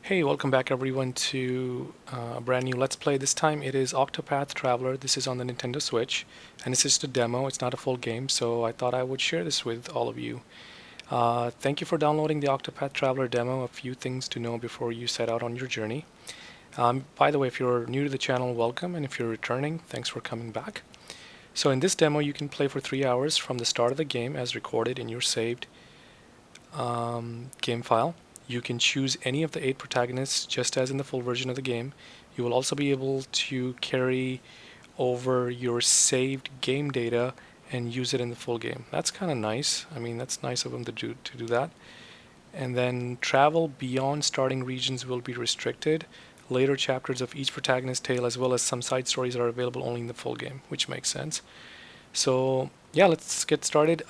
Hey, welcome back everyone to a brand new Let's Play. This time it is Octopath Traveler. This is on the Nintendo Switch, and it's just a demo. It's not a full game, so I thought I would share this with all of you. Thank you for downloading the Octopath Traveler demo. A few things to know before you set out on your journey. By the way, if you're new to the channel, welcome, and if you're returning, thanks for coming back. So in this demo, you can play for 3 hours from the start of the game as recorded in your saved game file. You can choose any of the 8 protagonists just as in the full version of the game. You will also be able to carry over your saved game data and use it in the full game. That's kind of nice. I mean, that's nice of them to do that. And then travel beyond starting regions will be restricted. Later chapters of each protagonist's tale as well as some side stories are available only in the full game, which makes sense. So yeah, let's get started.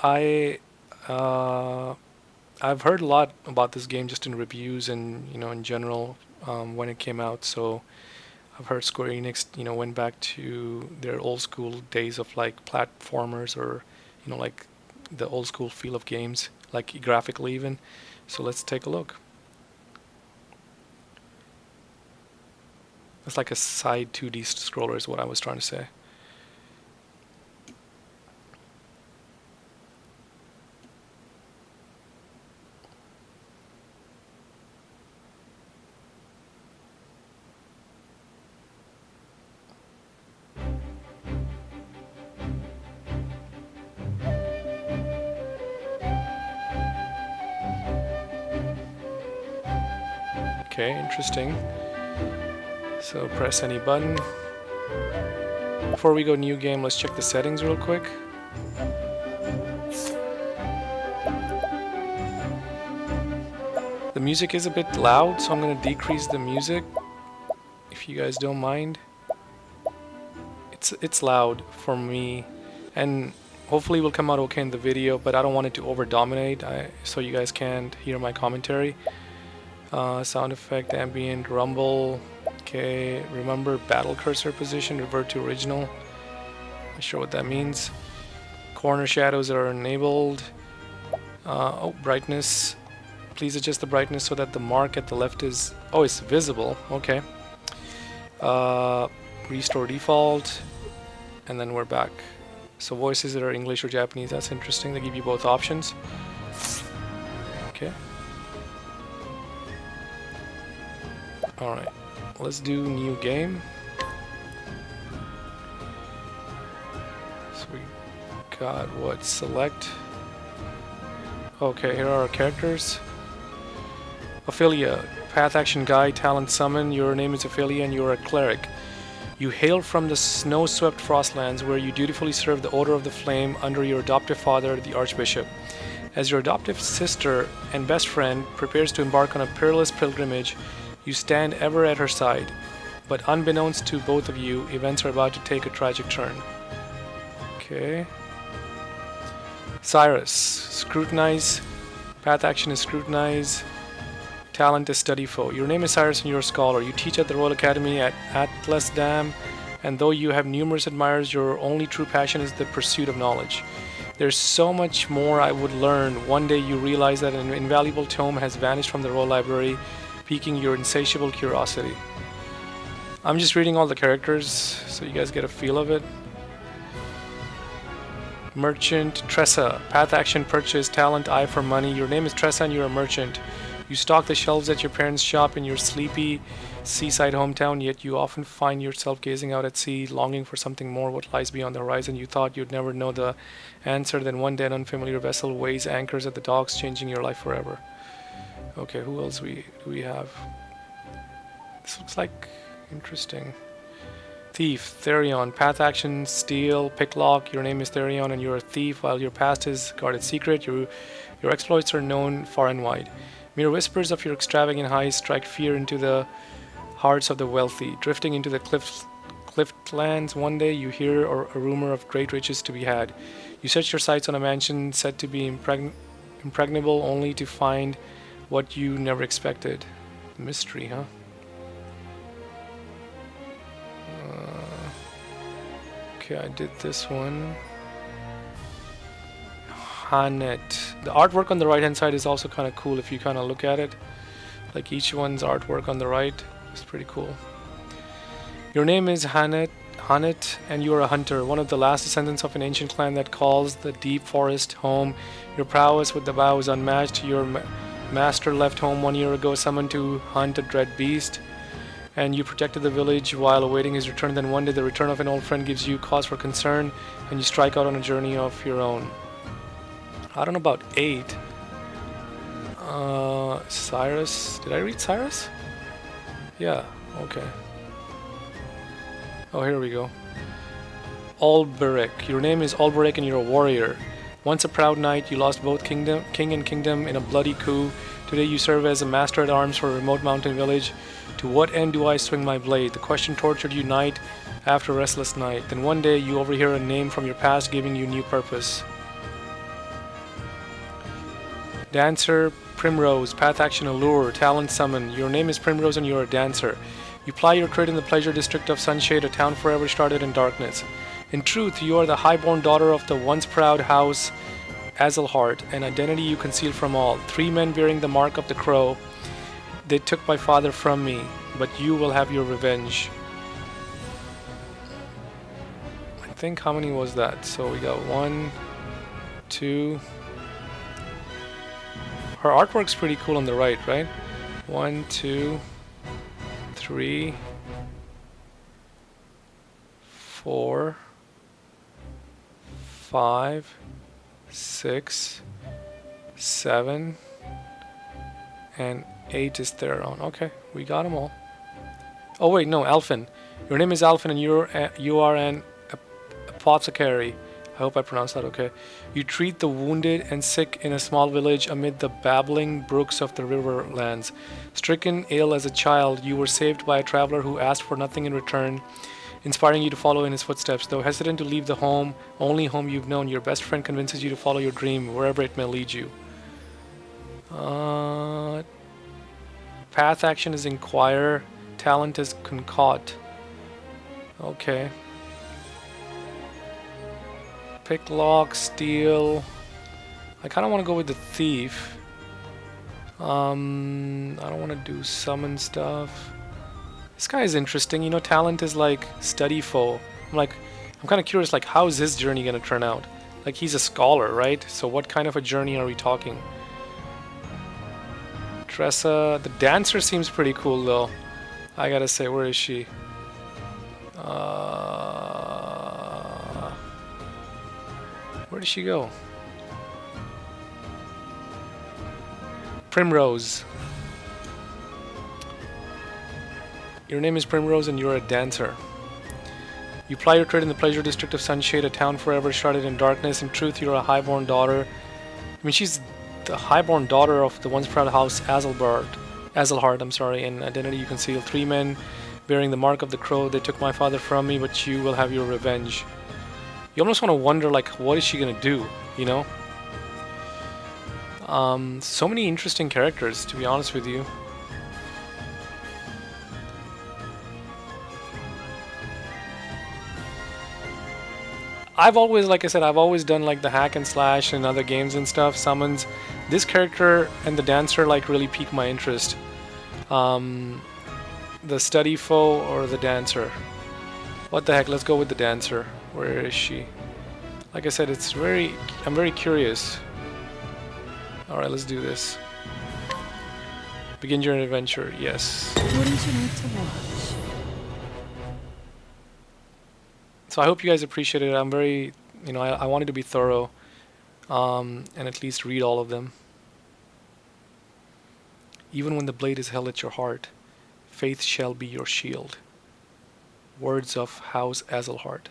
I've heard a lot about this game just in reviews and in general when it came out. So I've heard Square Enix went back to their old school days of like platformers or like the old school feel of games, like graphically even. So let's take a look. It's like a side 2D scroller is what I was trying to say. Okay, interesting. So press any button. Before we go new game, let's check the settings real quick. The music is a bit loud, so I'm going to decrease the music, if you guys don't mind. It's loud for me, and hopefully it will come out okay in the video, but I don't want it to over-dominate, so you guys can't hear my commentary. Sound effect, ambient, rumble. Okay, remember battle cursor position, revert to original. Not sure what that means. Corner shadows are enabled. Brightness. Please adjust the brightness so that the mark at the left is... Oh, it's visible. Okay. Restore default. And then we're back. So voices that are English or Japanese, that's interesting. They give you both options. Okay. Alright. Let's do new game. So we got what? Select. Okay, here are our characters. Ophelia, Path Action Guy, Talent Summon. Your name is Ophelia and you're a cleric. You hail from the snow-swept Frostlands where you dutifully serve the Order of the Flame under your adoptive father, the Archbishop. As your adoptive sister and best friend prepares to embark on a perilous pilgrimage, you stand ever at her side. But unbeknownst to both of you, events are about to take a tragic turn. Okay. Cyrus, Scrutinize. Path Action is Scrutinize. Talent is Study Foe. Your name is Cyrus and you're a scholar. You teach at the Royal Academy at Atlas Dam, and though you have numerous admirers, your only true passion is the pursuit of knowledge. There's so much more I would learn. One day you realize that an invaluable tome has vanished from the Royal Library, piquing your insatiable curiosity. I'm just reading all the characters so you guys get a feel of it. Merchant, Tressa. Path Action Purchase, Talent, Eye for Money. Your name is Tressa and you're a merchant. You stock the shelves at your parents' shop in your sleepy seaside hometown, yet you often find yourself gazing out at sea, longing for something more. What lies beyond the horizon? You thought you'd never know the answer, then one day an unfamiliar vessel weighs anchors at the docks, changing your life forever. Okay, who else do we have? This looks like interesting. Thief, Therion, Path Action, Steal, Picklock. Your name is Therion and you're a thief, while your past is guarded secret. Your exploits are known far and wide. Mere whispers of your extravagant highs strike fear into the hearts of the wealthy. Drifting into the clifflands, one day you hear a rumor of great riches to be had. You set your sights on a mansion said to be impregnable, only to find what you never expected. Mystery, huh? Okay, I did this one. Hanet. The artwork on the right hand side is also kind of cool if you kind of look at it. Like each one's artwork on the right. It's pretty cool. Your name is Hanet, and you are a hunter, one of the last descendants of an ancient clan that calls the deep forest home. Your prowess with the bow is unmatched. Your master left home 1 year ago, summoned to hunt a dread beast, and you protected the village while awaiting his return. Then one day the return of an old friend gives you cause for concern, and you strike out on a journey of your own. I don't know about 8. Cyrus. Did I read Cyrus? Yeah, okay. Oh, here we go. Alberic. Your name is Alberic and you're a warrior. Once a proud knight, you lost both king and kingdom in a bloody coup. Today you serve as a master at arms for a remote mountain village. To what end do I swing my blade? The question tortured you night after a restless night. Then one day you overhear a name from your past giving you new purpose. Dancer, Primrose, path action allure, talent summon. Your name is Primrose and you're a dancer. You ply your trade in the pleasure district of Sunshade, a town forever shrouded in darkness. In truth, you are the highborn daughter of the once proud house Azelhart, an identity you conceal from all. 3 men bearing the mark of the crow. They took my father from me, but you will have your revenge. I think how many was that? So we got 1, 2. Her artwork's pretty cool on the right, right? 1, 2, 3, 4, 5, 6, 7, and 8 is there on. Okay, we got them all. Oh wait, no, Alphin. Your name is Alphin and you are an apothecary. I hope I pronounced that okay. You treat the wounded and sick in a small village amid the babbling brooks of the riverlands. Stricken ill as a child, you were saved by a traveler who asked for nothing in return, inspiring you to follow in his footsteps. Though hesitant to leave the only home you've known, your best friend convinces you to follow your dream, wherever it may lead you. Path action is inquire, talent is concoct. Okay. Pick lock, steal. I kind of want to go with the thief. I don't want to do summon stuff. This guy is interesting. You know, talent is like study foe. I'm kind of curious, like, how is his journey going to turn out? Like, he's a scholar, right? So what kind of a journey are we talking? Tressa, the dancer seems pretty cool though. I gotta say, where is she? Where did she go? Primrose. Your name is Primrose and you're a dancer. You ply your trade in the pleasure district of Sunshade, a town forever shrouded in darkness. In truth, you're a highborn daughter. I mean, she's the highborn daughter of the once proud house Azelhart, I'm sorry, in identity you conceal. 3 men bearing the mark of the crow. They took my father from me, but you will have your revenge. You almost want to wonder, like, what is she gonna do, you know? So many interesting characters, to be honest with you. I've always, like I said, I've always done like the hack and slash and other games and stuff, summons. This character and the dancer like really piqued my interest. The study foe or the dancer? What the heck, let's go with the dancer. Where is she? Like I said, I'm very curious. Alright, let's do this. Begin your adventure, yes. Wouldn't you like to watch? So I hope you guys appreciate it. I'm very, you know, I wanted to be thorough and at least read all of them. Even when the blade is held at your heart, faith shall be your shield. Words of House Azelhart.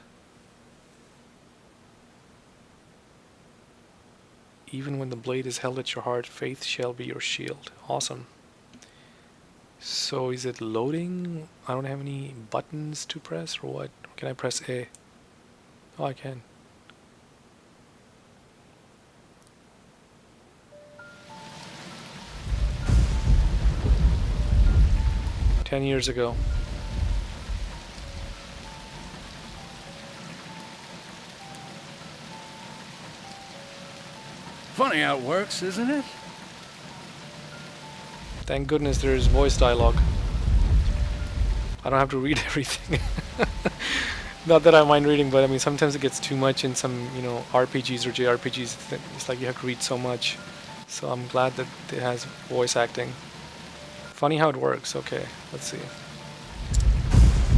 Even when the blade is held at your heart, faith shall be your shield. Awesome. So is it loading? I don't have any buttons to press or what? Can I press A? Oh, I can. "10 years ago. Funny how it works, isn't it? Thank goodness there's voice dialogue. I don't have to read everything. Not that I mind reading, but I mean sometimes it gets too much in some, RPGs or JRPGs. It's like you have to read so much. So I'm glad that it has voice acting. Funny how it works. Okay, let's see.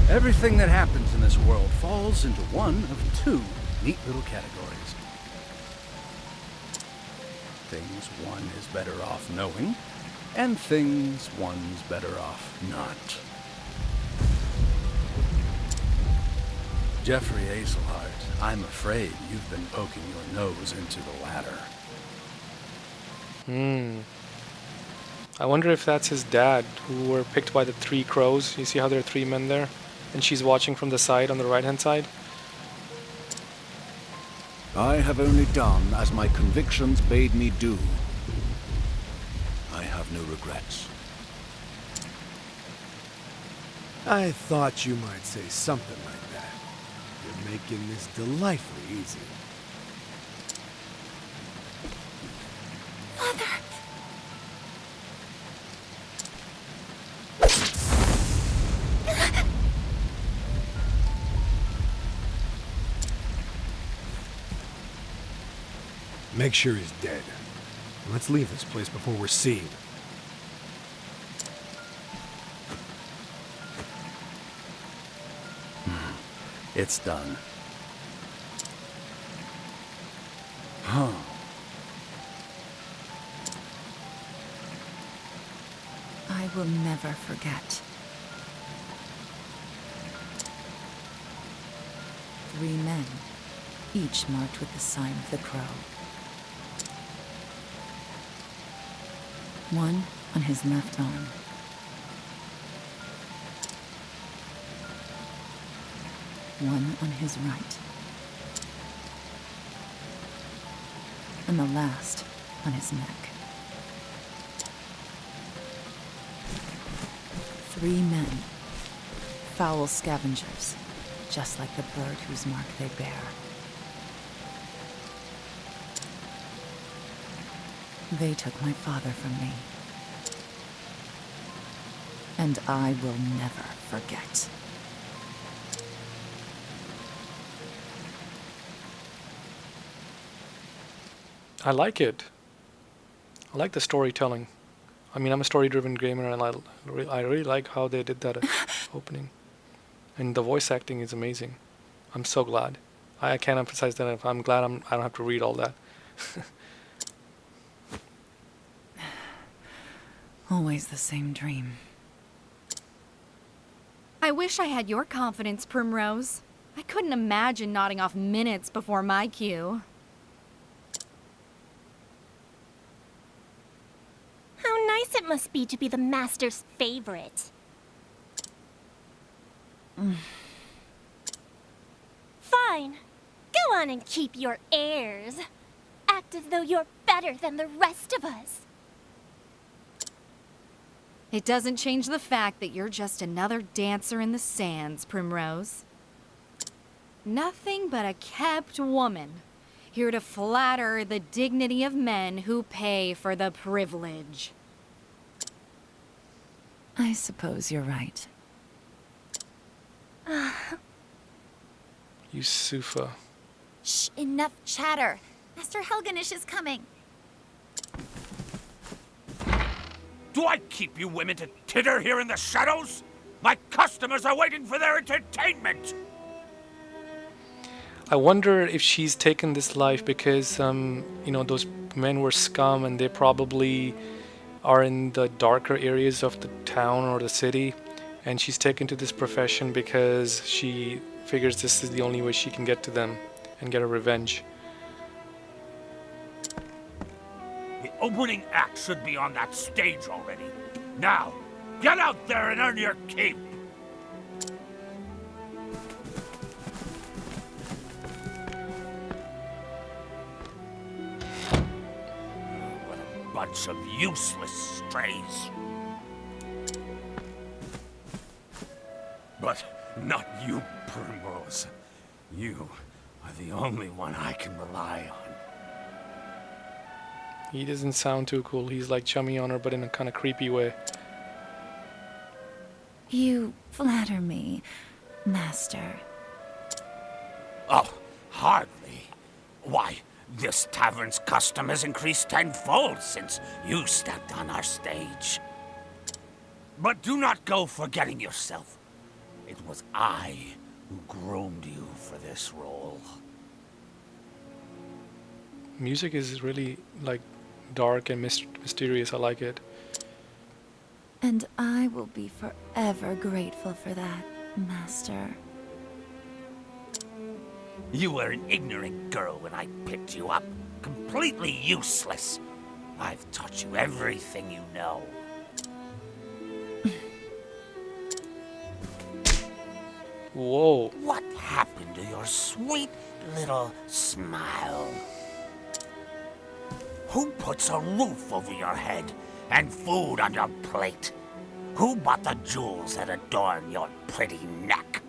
Everything that happens in this world falls into one of two neat little categories. Things one is better off knowing, and things one's better off not. Jeffrey Azelhart, I'm afraid you've been poking your nose into the latter. I wonder if that's his dad, who were picked by the three crows. You see how there are three men there? And she's watching from the side on the right-hand side. I have only done as my convictions bade me do. I have no regrets. I thought you might say something like that. You're making this delightfully easy. Make sure he's dead. Let's leave this place before we're seen. It's done. Huh. I will never forget. 3 men, each marked with the sign of the crow. One on his left arm. One on his right. And the last on his neck. 3 men. Foul scavengers, just like the bird whose mark they bear. They took my father from me. And I will never forget. I like it. I like the storytelling. I mean, I'm a story-driven gamer, and I really like how they did that opening. And the voice acting is amazing. I'm so glad. I can't emphasize that enough. I'm glad I don't have to read all that. Always the same dream. I wish I had your confidence, Primrose. I couldn't imagine nodding off minutes before my cue. How nice it must be to be the Master's favorite. Fine. Go on and keep your airs. Act as though you're better than the rest of us. It doesn't change the fact that you're just another dancer in the sands, Primrose. Nothing but a kept woman, here to flatter the dignity of men who pay for the privilege. I suppose you're right. You Sufa. Shh, enough chatter. Master Helganish is coming. Do I keep you women to titter here in the shadows? My customers are waiting for their entertainment! I wonder if she's taken this life because, those men were scum and they probably are in the darker areas of the town or the city. And she's taken to this profession because she figures this is the only way she can get to them and get her revenge. The opening act should be on that stage already. Now, get out there and earn your keep! What a bunch of useless strays. But not you, Primrose. You are the only one I can rely on. He doesn't sound too cool. He's like chummy on her, but in a kind of creepy way. You flatter me, Master. Oh, hardly. Why, this tavern's custom has increased tenfold since you stepped on our stage. But do not go forgetting yourself. It was I who groomed you for this role. Music is really like dark and mysterious. I like it. And I will be forever grateful for that, Master. You were an ignorant girl when I picked you up. Completely useless. I've taught you everything you know. Whoa. What happened to your sweet little smile? Who puts a roof over your head and food on your plate? Who bought the jewels that adorn your pretty neck?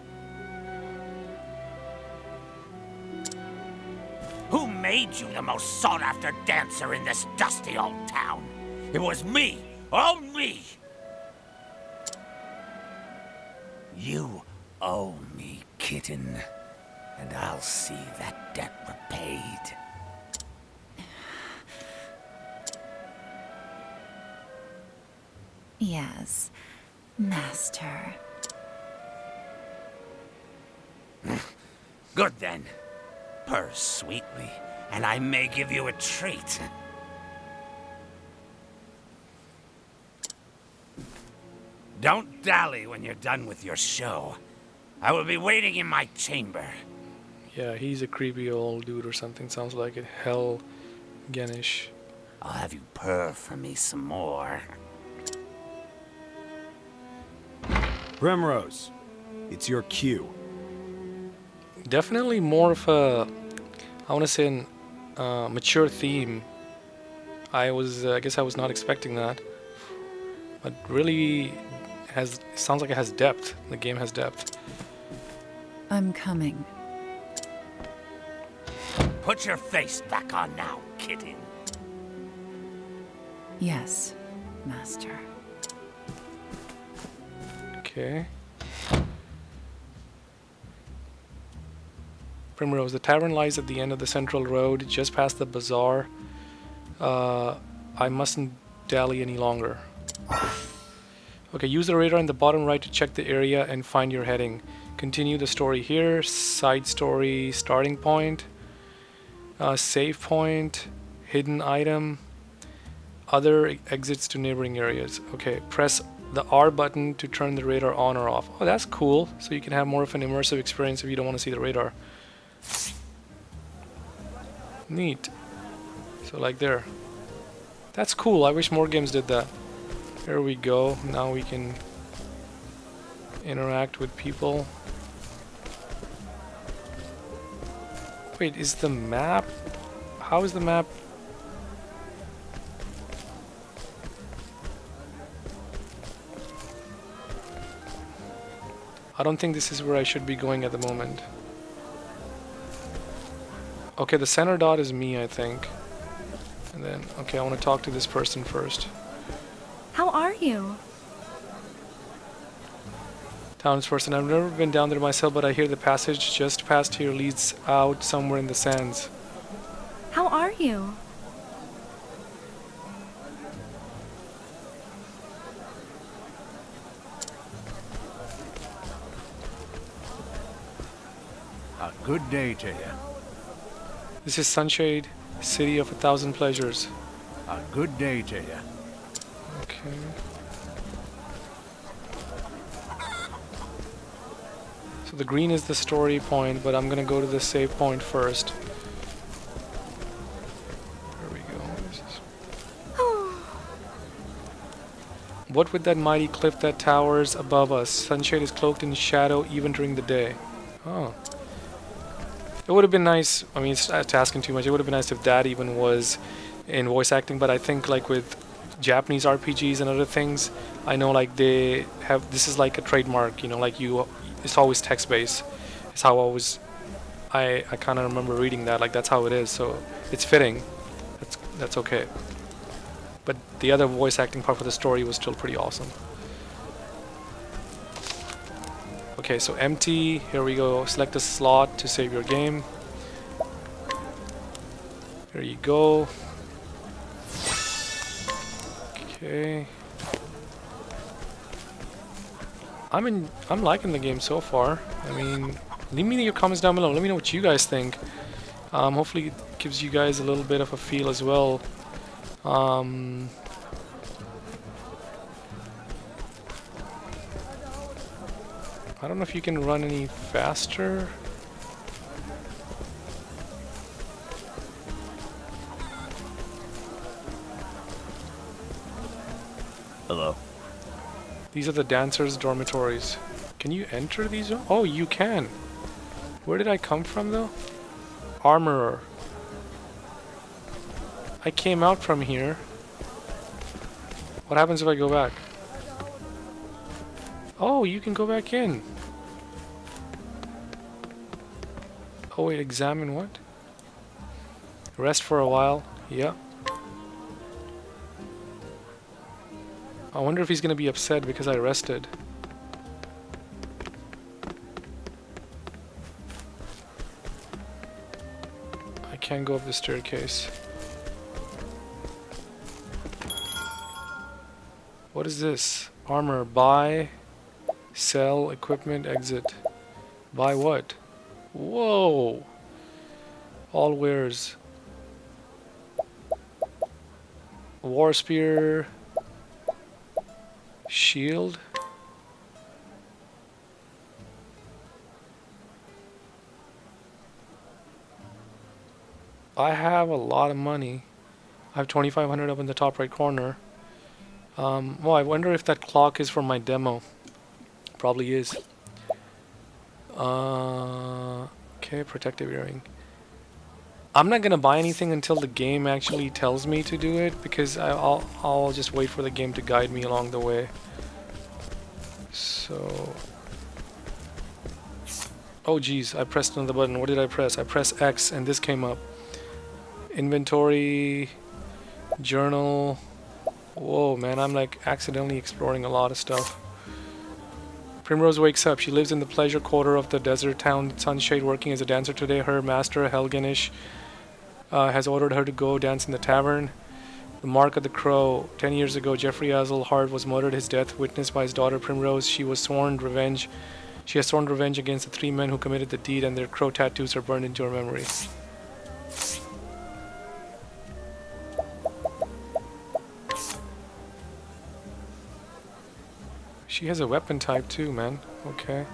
Who made you the most sought-after dancer in this dusty old town? It was me, all me! You owe me, kitten, and I'll see that debt repaid. Yes, Master. Good then. Purr sweetly, and I may give you a treat. Don't dally when you're done with your show. I will be waiting in my chamber. Yeah, he's a creepy old dude or something. Sounds like it. Hell, Genish. I'll have you purr for me some more. Primrose, it's your cue. Definitely more of a, I want to say, an mature theme. I guess I was not expecting that, but really sounds like it has depth. The game has depth. I'm coming. Put your face back on now, kitten. Yes, Master. Okay. Primrose, the tavern lies at the end of the central road, just past the bazaar. I mustn't dally any longer. Okay, use the radar in the bottom right to check the area and find your heading. Continue the story here. Side story, starting point, save point, hidden item, other exits to neighboring areas. Okay, press the R button to turn the radar on or off. Oh, that's cool. So you can have more of an immersive experience if you don't want to see the radar. Neat. So like there. That's cool. I wish more games did that. Here we go. Now we can interact with people. Wait, is the map... How is the map... I don't think this is where I should be going at the moment. Okay, the center dot is me, I think. And then, okay, I want to talk to this person first. How are you? Townsperson, I've never been down there myself, but I hear the passage just past here leads out somewhere in the sands. How are you? A good day to you. This is Sunshade, city of 1,000 pleasures. A good day to you. Okay. So the green is the story point, but I'm gonna go to the save point first. There we go. What with that mighty cliff that towers above us? Sunshade is cloaked in shadow even during the day. Oh. It would have been nice, I mean, it's asking too much. It would have been nice if that even was in voice acting, but I think like with Japanese RPGs and other things, I know like they have, this is like a trademark, you know, like it's always text-based. It's how I kind of remember reading that, like that's how it is, so it's fitting. That's okay. but the other voice acting part for the story was still pretty awesome. Okay, so empty. Here we go. Select a slot to save your game. Here you go. Okay. I'm liking the game so far. I mean, leave me your comments down below. Let me know what you guys think. Hopefully it gives you guys a little bit of a feel as well. I don't know if you can run any faster. Hello. These are the dancers' dormitories. Can you enter these? Oh, you can. Where did I come from though? Armorer. I came out from here. What happens if I go back? Oh, you can go back in. Oh wait, examine what? Rest for a while. Yeah. I wonder if he's gonna be upset because I rested. I can't go up the staircase. What is this? Armor. Buy. Sell. Equipment. Exit. Buy what? Whoa! All wares. War spear. Shield. I have a lot of money. I have 2,500 up in the top right corner. Well, I wonder if that clock is for my demo. Probably is. Okay, protective earring. I'm not gonna buy anything until the game actually tells me to do it, because I'll just wait for the game to guide me along the way. So, oh geez, I pressed another button. What did I press? I pressed X and this came up. Inventory, journal. Whoa, man, I'm like accidentally exploring a lot of stuff. Primrose wakes up. She lives in the pleasure quarter of the desert town Sunshade, working as a dancer today. Her master, Helganish, has ordered her to go dance in the tavern. The Mark of the Crow. 10 years ago, Jeffrey Azelhart was murdered. His death witnessed by his daughter Primrose. She has sworn revenge against the 3 men who committed the deed, and their crow tattoos are burned into her memory. She has a weapon type too, man. Okay.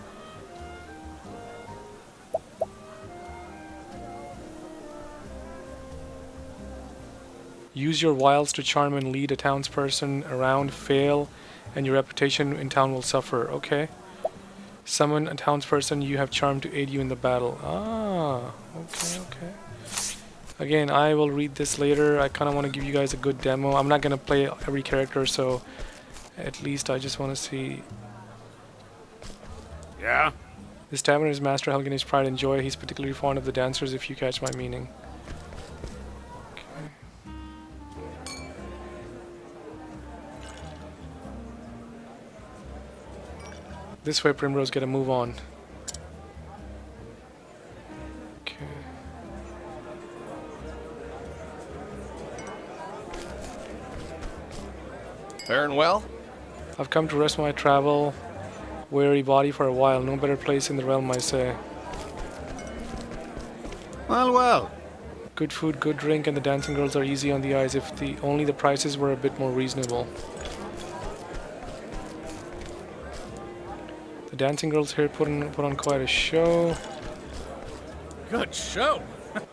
Use your wiles to charm and lead a townsperson around. Fail, and your reputation in town will suffer. Okay. Summon a townsperson you have charmed to aid you in the battle. Ah, okay. Again, I will read this later. I kind of want to give you guys a good demo. I'm not going to play every character, so at least I just want to see. Yeah? This tavern is Master Helgen's pride and joy. He's particularly fond of the dancers, if you catch my meaning. Okay. This way, Primrose, get a move on. Okay. Faring well? I've come to rest my travel weary body for a while. No better place in the realm, I say. Well. Good food, good drink, and the dancing girls are easy on the eyes if only the prices were a bit more reasonable. The dancing girls here put on quite a show. Good show.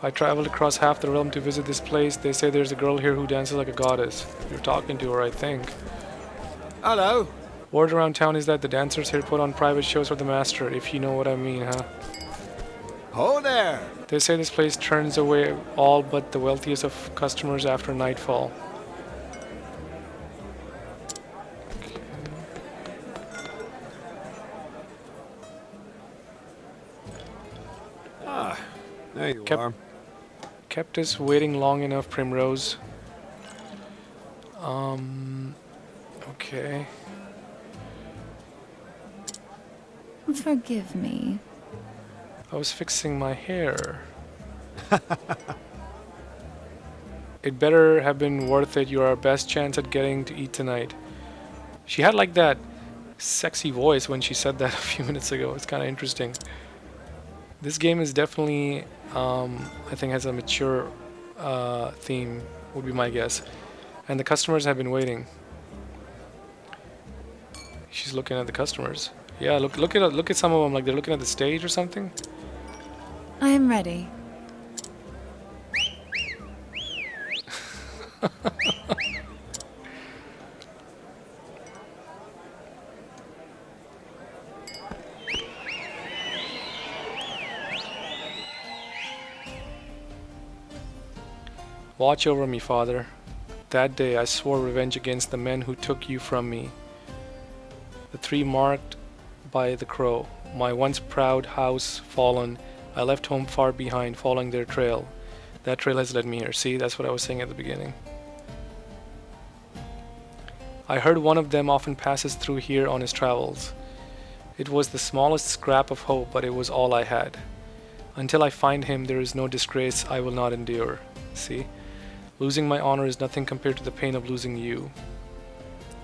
I traveled across half the realm to visit this place. They say there's a girl here who dances like a goddess. You're talking to her, I think. Hello. Word around town is that the dancers here put on private shows for the master, if you know what I mean, huh? Ho there. They say this place turns away all but the wealthiest of customers after nightfall. There you are. Kept us waiting long enough, Primrose. Okay. Forgive me. I was fixing my hair. It better have been worth it. You're our best chance at getting to eat tonight. She had like that sexy voice when she said that a few minutes ago. It's kind of interesting. This game is definitely, I think, has a mature theme, would be my guess. And the customers have been waiting. She's looking at the customers. Yeah, look at some of them, like they're looking at the stage or something. I am ready. Watch over me, Father. That day I swore revenge against the men who took you from me. The three marked by the crow. My once proud house fallen. I left home far behind, following their trail. That trail has led me here. See, that's what I was saying at the beginning. I heard one of them often passes through here on his travels. It was the smallest scrap of hope, but it was all I had. Until I find him, there is no disgrace I will not endure. See? Losing my honor is nothing compared to the pain of losing you.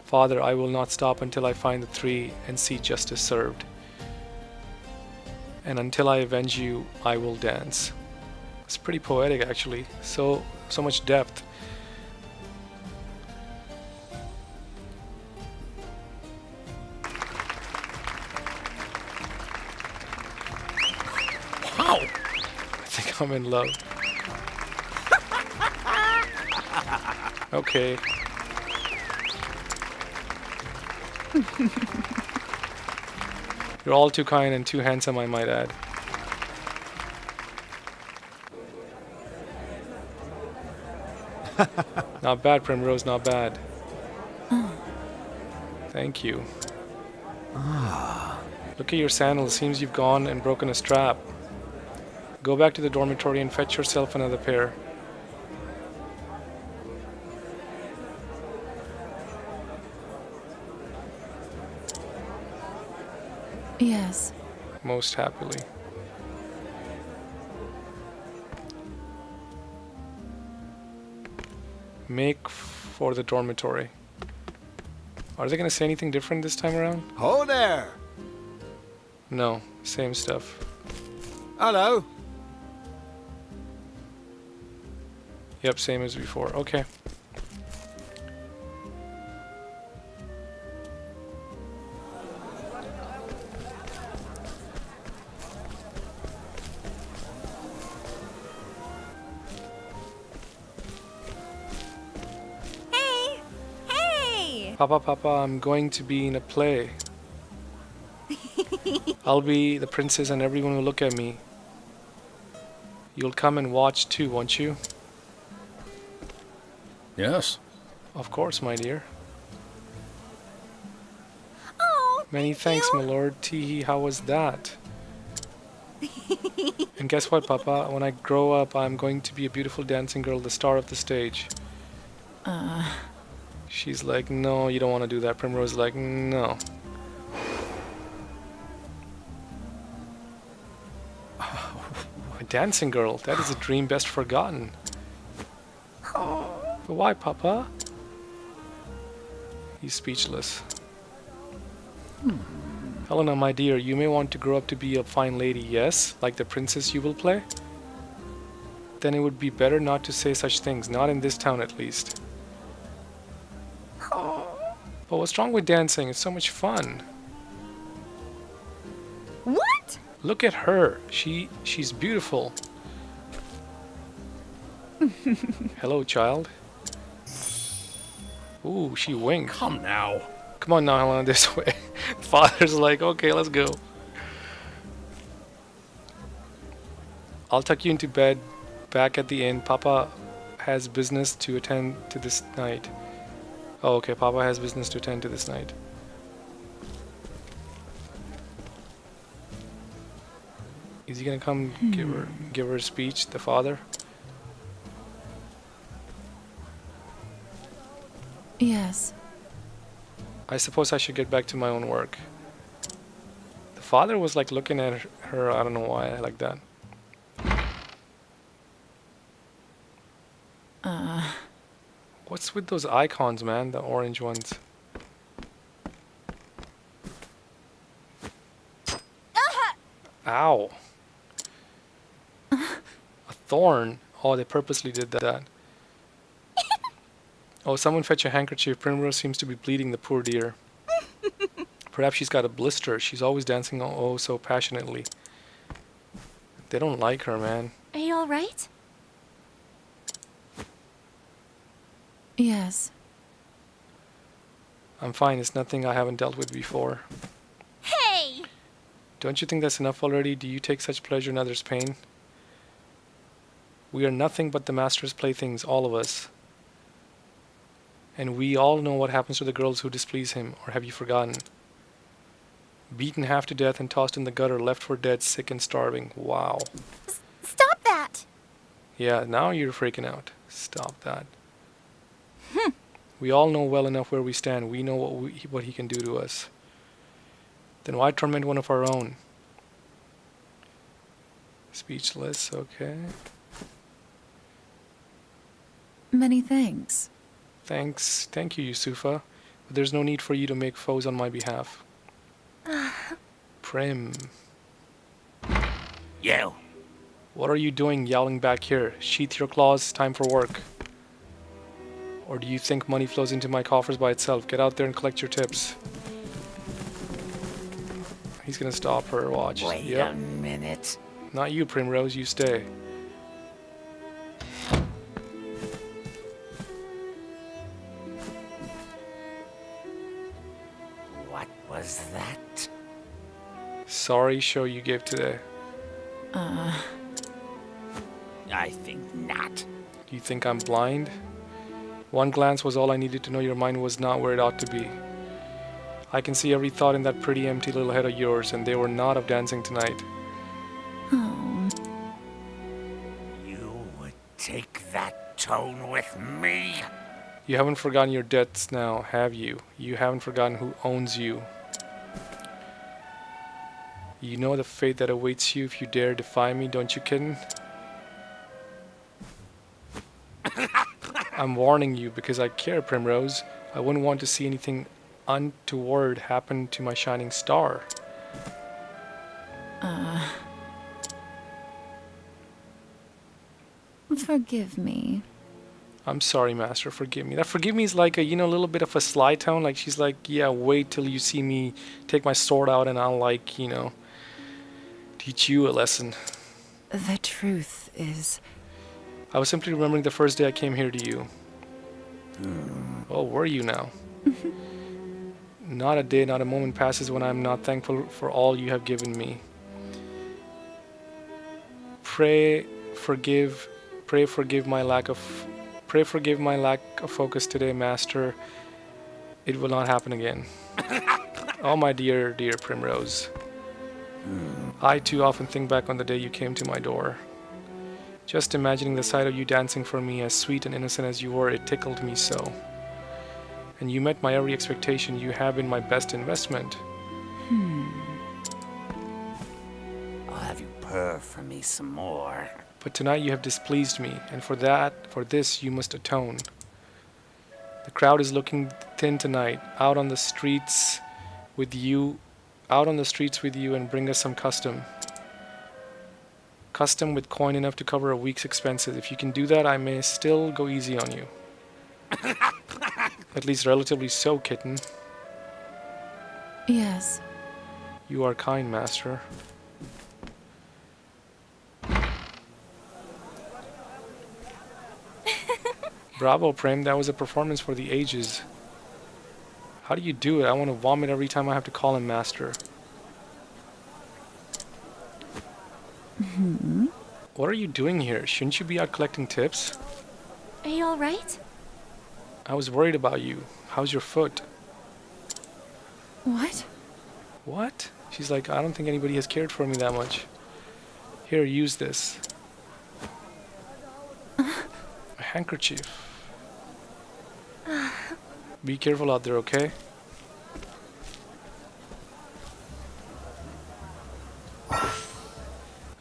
Father, I will not stop until I find the three and see justice served. And until I avenge you, I will dance. It's pretty poetic, actually. So much depth. Wow! I think I'm in love. Okay. You're all too kind and too handsome, I might add. Not bad, Primrose, not bad. Thank you. Look at your sandals. Seems you've gone and broken a strap. Go back to the dormitory and fetch yourself another pair. Yes. Most happily. Make for the dormitory. Are they gonna say anything different this time around? Ho there! No, same stuff. Hello. Yep, same as before. Okay. Hey! Hey! Papa, I'm going to be in a play. I'll be the princess and everyone will look at me. You'll come and watch too, won't you? Yes. Of course, my dear. Oh, Many thank thanks, you. my lord. Teehee, how was that? And guess what, Papa? When I grow up, I'm going to be a beautiful dancing girl, the star of the stage. She's like, no, you don't want to do that. Primrose is like, no. A dancing girl. That is a dream best forgotten. But why, Papa? He's speechless. Helena, my dear, you may want to grow up to be a fine lady, yes? Like the princess you will play? Then it would be better not to say such things, not in this town at least. But what's wrong with dancing? It's so much fun. What? Look at her. She's beautiful. Hello, child. Ooh, she winked. Come now. Come on now, Helena, this way. Father's like, okay, let's go. I'll tuck you into bed back at the inn. Papa has business to attend to this night. Oh, okay, Papa has business to attend to this night. Is he gonna come give her a speech, the father? Yes. I suppose I should get back to my own work. The father was like looking at her. I don't know why I like that. What's with those icons, man? The orange ones. Ow. A thorn. Oh, they purposely did that. Oh, someone fetch a handkerchief. Primrose seems to be bleeding, the poor dear. Perhaps she's got a blister. She's always dancing oh so passionately. They don't like her, man. Are you alright? Yes. I'm fine. It's nothing I haven't dealt with before. Hey! Don't you think that's enough already? Do you take such pleasure in others' pain? We are nothing but the master's playthings, all of us. And we all know what happens to the girls who displease him, or have you forgotten? Beaten half to death and tossed in the gutter, left for dead, sick and starving. Wow. Stop that! Yeah, now you're freaking out. Stop that. We all know well enough where we stand. We know what he can do to us. Then why torment one of our own? Speechless, okay. Many thanks. Thanks. Thank you, Yusufa. But there's no need for you to make foes on my behalf. Prim. You. What are you doing yowling back here? Sheath your claws, time for work. Or do you think money flows into my coffers by itself? Get out there and collect your tips. He's gonna stop her, watch. Wait Yep. a minute. Not you, Primrose, you stay. What was that? Sorry show you gave today. I think not. Do you think I'm blind? One glance was all I needed to know your mind was not where it ought to be. I can see every thought in that pretty empty little head of yours, and they were not of dancing tonight. Oh. You would take that tone with me? You haven't forgotten your debts now, have you? You haven't forgotten who owns you. You know the fate that awaits you if you dare defy me, don't you, kitten? I'm warning you because I care, Primrose. I wouldn't want to see anything untoward happen to my shining star. Forgive me. I'm sorry, Master. Forgive me. That forgive me is like a, little bit of a sly tone. Like she's like, yeah, wait till you see me take my sword out and I'll teach you a lesson. The truth is... I was simply remembering the first day I came here to you. Oh, were you now? Not a day, not a moment passes when I'm not thankful for all you have given me. Pray forgive my lack of focus today, Master. It will not happen again. Oh, my dear, dear Primrose. I too often think back on the day you came to my door. Just imagining the sight of you dancing for me, as sweet and innocent as you were, it tickled me so. And you met my every expectation. You have been my best investment. I'll have you purr for me some more. But tonight you have displeased me, and for this you must atone. The crowd is looking thin tonight. Out on the streets with you, and bring us some custom. Custom with coin enough to cover a week's expenses. If you can do that, I may still go easy on you. At least relatively so, kitten. Yes. You are kind, Master. Bravo, Prim. That was a performance for the ages. How do you do it? I want to vomit every time I have to call him Master. What are you doing here? Shouldn't you be out collecting tips? Are you alright? I was worried about you. How's your foot? What? What? She's like, I don't think anybody has cared for me that much. Here, use this. A handkerchief. Be careful out there, okay?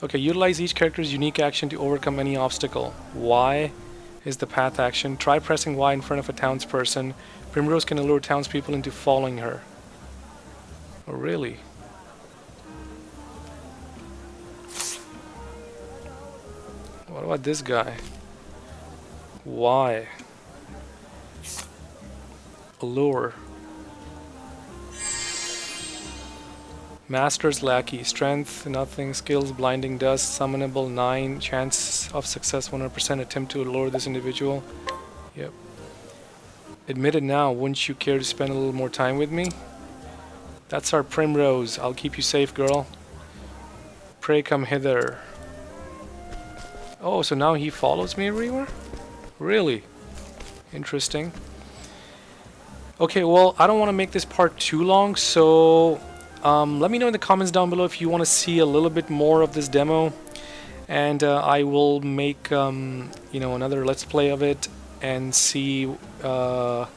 Okay, utilize each character's unique action to overcome any obstacle. Y is the path action. Try pressing Y in front of a townsperson. Primrose can allure townspeople into following her. Oh, really? What about this guy? Y. Allure. Master's Lackey. Strength, nothing. Skills, blinding dust. Summonable, 9. Chance of success, 100%. Attempt to allure this individual. Yep. Admit it now. Wouldn't you care to spend a little more time with me? That's our Primrose. I'll keep you safe, girl. Pray come hither. Oh, so now he follows me everywhere? Really? Interesting. Okay, well, I don't want to make this part too long, so let me know in the comments down below if you want to see a little bit more of this demo, and I will make another let's play of it and see how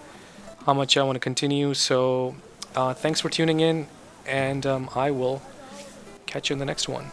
much I want to continue. So thanks for tuning in, and I will catch you in the next one.